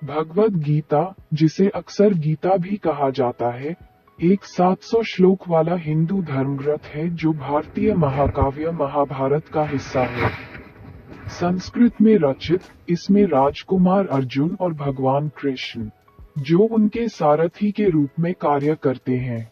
भगवद गीता, जिसे अक्सर गीता भी कहा जाता है, एक 700 श्लोक वाला हिंदू धर्मग्रंथ है जो भारतीय महाकाव्य महाभारत का हिस्सा है। संस्कृत में रचित, इसमें राजकुमार अर्जुन और भगवान कृष्ण, जो उनके सारथी के रूप में कार्य करते हैं,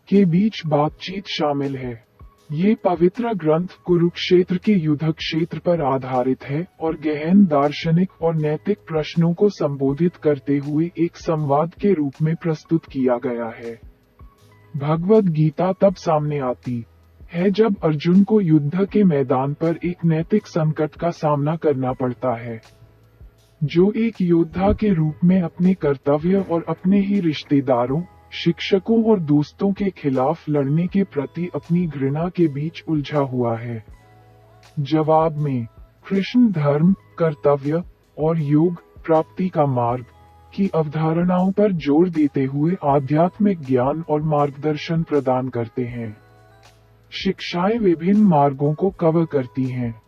के बीच बातचीत शामिल है। ये पवित्र ग्रंथ कुरुक्षेत्र के युद्ध क्षेत्र पर आधारित है और गहन दार्शनिक और नैतिक प्रश्नों को संबोधित करते हुए एक संवाद के रूप में प्रस्तुत किया गया है। भगवद गीता तब सामने आती है जब अर्जुन को युद्ध के मैदान पर एक नैतिक संकट का सामना करना पड़ता है, जो एक योद्धा के रूप में अपने कर्तव्य और अपने ही रिश्तेदारों, शिक्षकों और दोस्तों के खिलाफ लड़ने के प्रति अपनी घृणा के बीच उलझा हुआ है। जवाब में कृष्ण धर्म, कर्तव्य और योग प्राप्ति का मार्ग की अवधारणाओं पर जोर देते हुए आध्यात्मिक ज्ञान और मार्गदर्शन प्रदान करते हैं। शिक्षाएं विभिन्न मार्गों को कवर करती हैं,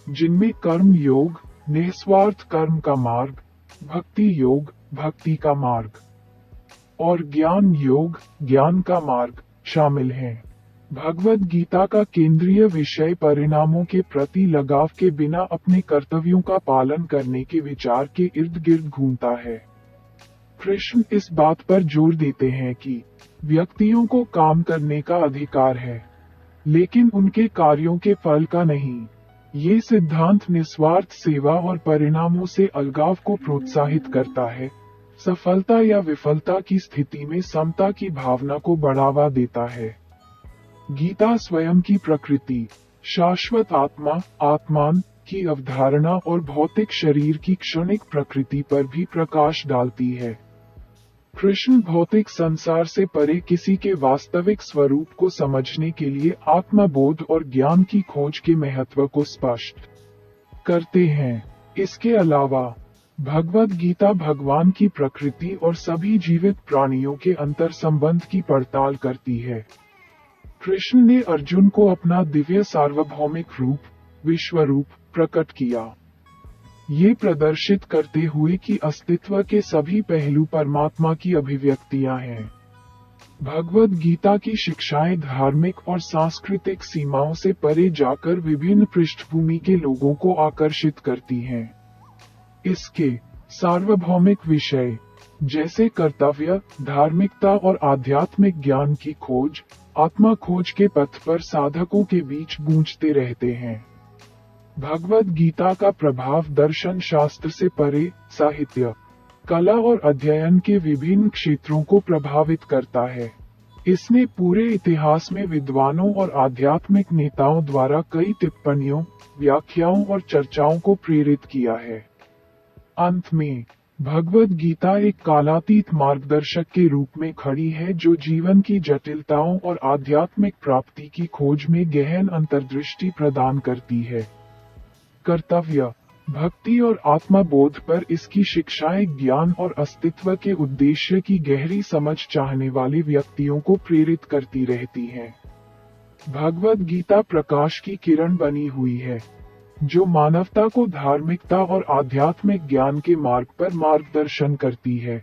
जिनमें कर्म योग, निस्वार्थ कर्म का मार्ग, भक्ति योग, भक्ति का मार्ग और ज्ञान योग, ज्ञान का मार्ग शामिल हैं। भगवद गीता का केंद्रीय विषय परिणामों के प्रति लगाव के बिना अपने कर्तव्यों का पालन करने के विचार के इर्द गिर्द घूमता है। कृष्ण इस बात पर जोर देते हैं कि व्यक्तियों को काम करने का अधिकार है, लेकिन उनके कार्यों के फल का नहीं। ये सिद्धांत निस्वार्थ सेवा और परिणामों से अलगाव को प्रोत्साहित करता है, सफलता या विफलता की स्थिति में समता की भावना को बढ़ावा देता है। गीता स्वयं की प्रकृति, शाश्वत आत्मा, आत्मान की अवधारणा और भौतिक शरीर की क्षणिक प्रकृति पर भी प्रकाश डालती है। कृष्ण भौतिक संसार से परे किसी के वास्तविक स्वरूप को समझने के लिए आत्मबोध और ज्ञान की खोज के महत्व को स्पष्ट करते हैं। इसके अलावा भगवद गीता भगवान की प्रकृति और सभी जीवित प्राणियों के अंतर संबंध की पड़ताल करती है। कृष्ण ने अर्जुन को अपना दिव्य सार्वभौमिक रूप, विश्वरूप प्रकट किया, ये प्रदर्शित करते हुए कि अस्तित्व के सभी पहलू परमात्मा की अभिव्यक्तियां हैं। भगवद गीता की शिक्षाएं धार्मिक और सांस्कृतिक सीमाओं से परे जाकर विभिन्न पृष्ठभूमि के लोगों को आकर्षित करती हैं। इसके सार्वभौमिक विषय जैसे कर्तव्य, धार्मिकता और आध्यात्मिक ज्ञान की खोज, आत्मा खोज के पथ पर साधकों के बीच गूंजते रहते हैं। भगवद गीता का प्रभाव दर्शन शास्त्र से परे साहित्य, कला और अध्ययन के विभिन्न क्षेत्रों को प्रभावित करता है। इसने पूरे इतिहास में विद्वानों और आध्यात्मिक नेताओं द्वारा कई टिप्पणियों, व्याख्याओं और चर्चाओं को प्रेरित किया है। अंत में भगवद गीता एक कालातीत मार्गदर्शक के रूप में खड़ी है, जो जीवन की जटिलताओं और आध्यात्मिक प्राप्ति की खोज में गहन अंतर्दृष्टि प्रदान करती है। कर्तव्य, भक्ति और आत्मबोध पर इसकी शिक्षाएं ज्ञान और अस्तित्व के उद्देश्य की गहरी समझ चाहने वाले व्यक्तियों को प्रेरित करती रहती हैं। भगवद गीता प्रकाश की किरण बनी हुई है, जो मानवता को धार्मिकता और आध्यात्मिक ज्ञान के मार्ग पर मार्गदर्शन करती है।